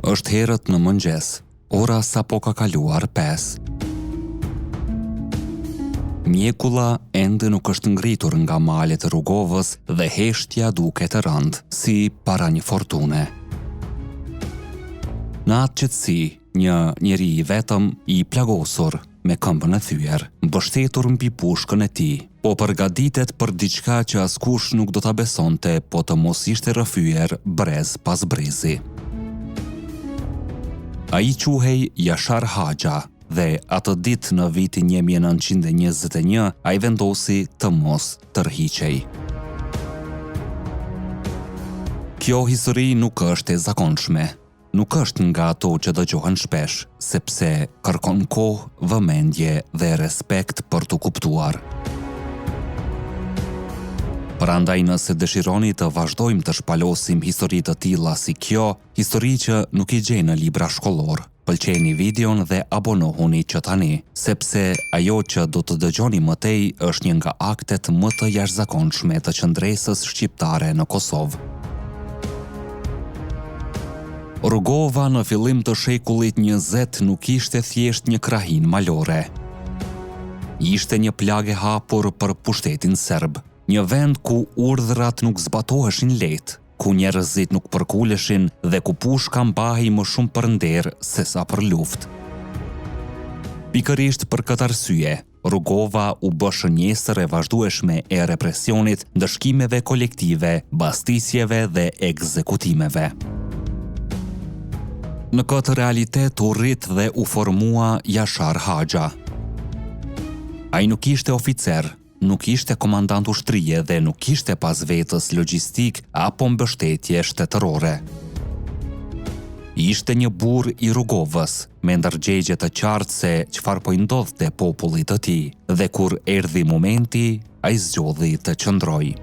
Është herët në mëngjes, ora sa po ka kaluar 5. Mjekulla ende nuk është ngritur nga malet e Rugovës dhe heshtja duket e rëndë, si para një fortune. Në atë qetësi, një njeri i vetëm i plagosur, me këmbën e thyer, mbështetur mbi pushkën e tij, po përgatitet për diçka që askush nuk do ta besonte, po të mos ishte rrëfyer brez pas brezi. Ai quhej Jashar Haxha dhe atë ditë në vitin 1921 ai vendosi të mos tërhiqej. Kjo histori nuk është e zakonshme. Nuk është nga ato që dëgjohen shpesh, sepse kërkon kohë, vëmendje dhe respekt për të kuptuar. Prandaj nëse dëshironi të vazhdojmë të shpalosim histori të tilla si kjo, histori që nuk i gjej në libra shkollor, pëlqeni videon dhe abonohuni që tani, sepse ajo që do të dëgjoni më tej është një nga aktet më të jashtëzakonshme të qendresës shqiptare në Kosovë. Rugova në fillim të shekullit 20 nuk ishte thjesht një krahin malore. Ishte një plagë hapur për pushtetin serb, një vend ku urdhrat nuk zbatoheshin lehtë, ku njerëzit nuk përkuleshin dhe ku pushka mbahej më shumë për nder sesa për luftë. Pikërisht për këtë arsye, Rugova u bë shënjestër e vazhdueshme e represionit, ndëshkimeve kolektive, bastisjeve dhe ekzekutimeve. Në këtë realitet u rrit dhe u formua Jashar Haxha. Ai nuk ishte oficer, nuk ishte komandant ushtrie dhe nuk ishte pas vetës logjistik apo mbështetje shtetërore. Ishte një burr i Rugovës, me ndërgjegje të qartë se çfarë po i ndodhte popullit të tij, dhe kur erdhi momenti, ai zgjodhi të qëndrojë.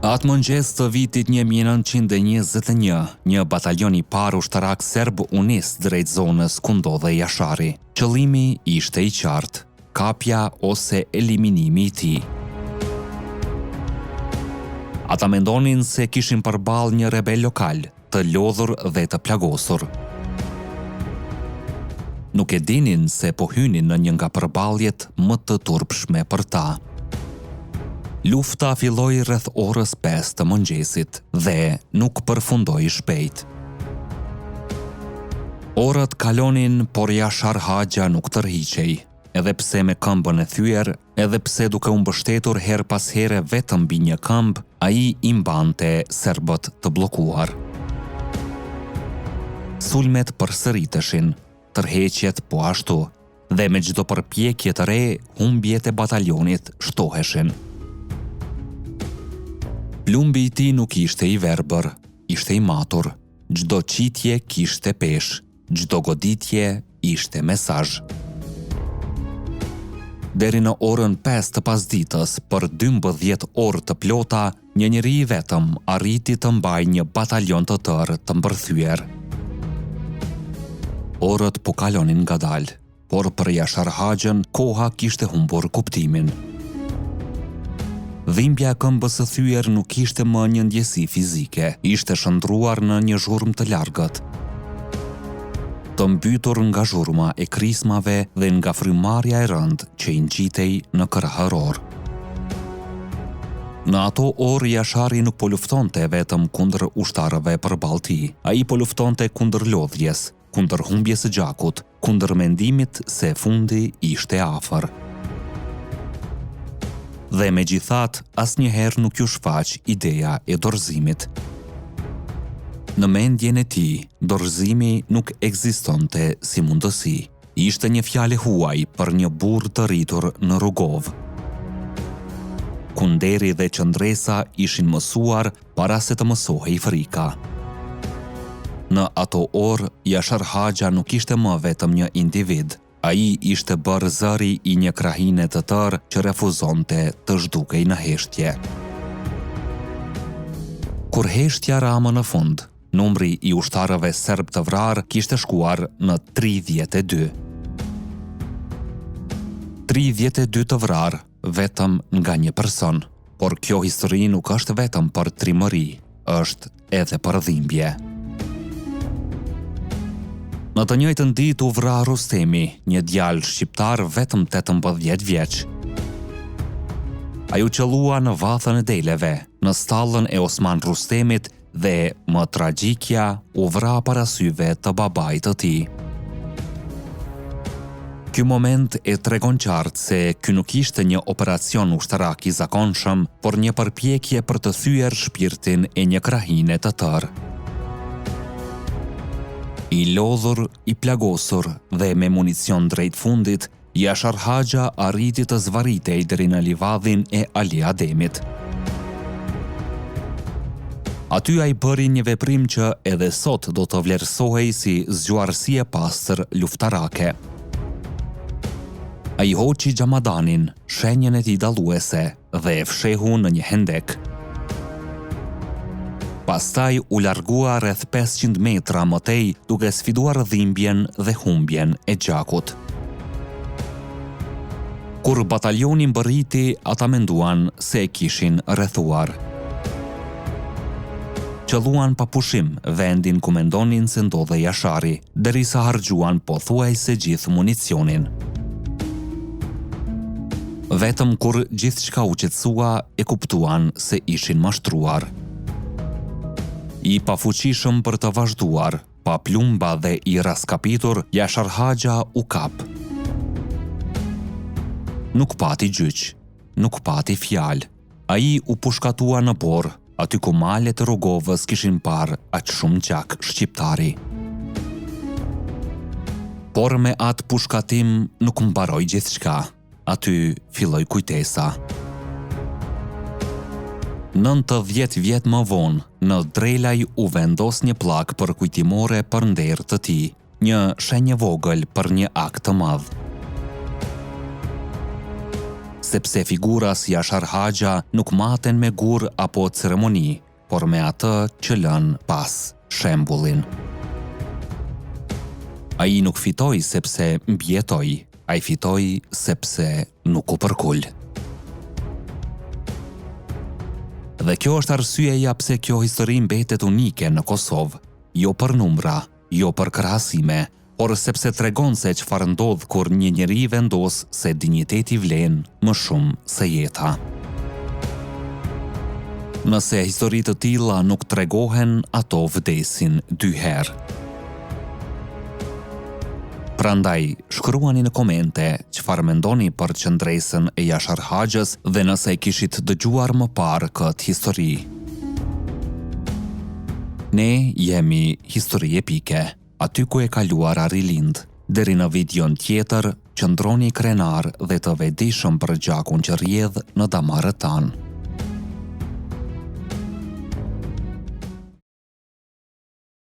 Atë mëngjes të vitit 1921, një batalion i parë ushtarak serb u nis drejt zonës ku ndodhej Jashari. Qëllimi ishte i qartë, kapja ose eliminimi i tij. Ata mendonin se kishin përballë një rebel lokal, të lodhur dhe të plagosur. Nuk e dinin se po hynin në një nga përballjet më të turpshme për ta. Lufta filloi rreth orës 5 të mëngjesit dhe nuk përfundoi shpejt. Orët kalonin, por Jashar Haxha nuk tërhiqej, edhe pse me këmbën e thyer, edhe pse duke u mbështetur her pas here vetëm mbi një këmbë, ai i mbante serbët të bllokuar. Sulmet përsëriteshin, tërheqjet po ashtu, dhe me çdo përpjekje të re, humbjet e batalionit shtoheshin. Plumbi i tij nuk ishte i verbër, ishte i matur. Çdo qitje kishte peshë, çdo goditje ishte mesazh. Deri në orën 5 të pasditës, për 12 orë të plota, një njeri i vetëm arriti të mbajë një batalion të tërë të mbërthyer. Orët po kalonin ngadalë, por për Jashar Haxhën koha kishte humbur kuptimin. Dhimbja e këmbës së thyer nuk ishte më një ndjesi fizike, ishte shndruar në një zhurmë të largët. Të mbytur nga zhurma e krismave dhe nga frymarrja e rëndë që i ngjitej në kërhëror. Në ato orë Jashari nuk po luftonte vetëm kundër ushtarëve përballë tij, ai po luftonte kundër lodhjes, kundër humbjes së gjakut, kundër mendimit se fundi ishte afër. Dhe megjithatë, asnjëherë nuk ju shfaq ideja e dorëzimit. Në mendjen e tij, dorëzimi nuk ekzistonte si mundësi. Ishte një fjalë huaj për një burr të rritur në Rugovë. Kunderi dhe qëndresa ishin mësuar para se të mësohej frika. Në ato orë, Jashar Haxha nuk ishte më vetëm një individ. Ai ishte bërë zëri i një krahine të tërë që refuzonte të zhdukej në heshtje. Kur heshtja ra më në fund, numri i ushtarëve serb të vrarë kishte shkuar në 32. 32 të vrarë vetëm nga një person, por kjo histori nuk është vetëm për trimëri, është edhe për dhimbje. Në të njëjtën ditë u vra Rustemi, një djalë shqiptar vetëm 18 vjeç. Ai u qellua në vathën e deleve, në stallën e Osman Rustemit dhe, më tragjikja, u vra para syve të babait të tij. Ky moment e tregon qartë se ky nuk ishte një operacion ushtarak i zakonshëm, por një përpjekje për të thyer shpirtin e një krahine të tërë. I lodhur, i plagosur dhe me municion drejt fundit, Jashar Haxha arriti të zvaritej deri në livadhin e Ali Ademit. Aty ai bëri një veprim që edhe sot do të vlerësohej si zgjuarësi e pastër luftarake. Ai hoqi xhamadanin, shenjën e tij dalluese, dhe e fshehu në një hendek. Pastaj u largua rreth 500 metra më tej duke sfiduar dhimbjen dhe humbjen e gjakut. Kur batalioni mbërriti, ata menduan se e kishin rrethuar. Qelluan pa pushim vendin ku mendonin se ndodhe Jashari, derisa harxhuan pothuajse gjithë municionin. Vetëm kur gjithçka u qetësua, e kuptuan se ishin mashtruar. I pafuqishëm për të vazhduar, pa plumba dhe i raskapitur, Jashar Haxha u kap. Nuk pati gjyq, nuk pati fjalë. Ai u pushkatua në Borë, aty ku malet e Rogovës kishin parë aq shumë gjak shqiptari. Por me atë pushkatim nuk mbaroi gjithçka. Aty filloi kujtesa. 90 vjet më vonë, në Drelaj u vendos një pllak për kujtimore për nder të tij, një shenjë vogël për një akt të madh. Sepse figuras Jashar Haxha nuk maten me gur apo ceremoni, por me atë që lën pas, shembullin. Ai nuk fitoi sepse mbjetoi, ai fitoi sepse nuk u përkul. Dhe kjo është arsyeja pse kjo histori mbetet unike në Kosovë, jo për numra, jo për krahasime, por sepse tregon se çfarë ndodh kur një njeri vendos se dinjiteti vlen më shumë se jeta. Nëse histori të tilla nuk tregohen, ato vdesin 2 herë. Prandaj, shkruani në komente çfarë mendoni për qëndresën e Jashar Haxhës dhe nëse e kishit dëgjuar më parë këtë histori. Ne jemi Histori Epike, aty ku e kaluara rilind. Deri në videon tjetër, qëndroni krenar dhe të vetëdijshëm për gjakun që rrjedh në damarët tanë.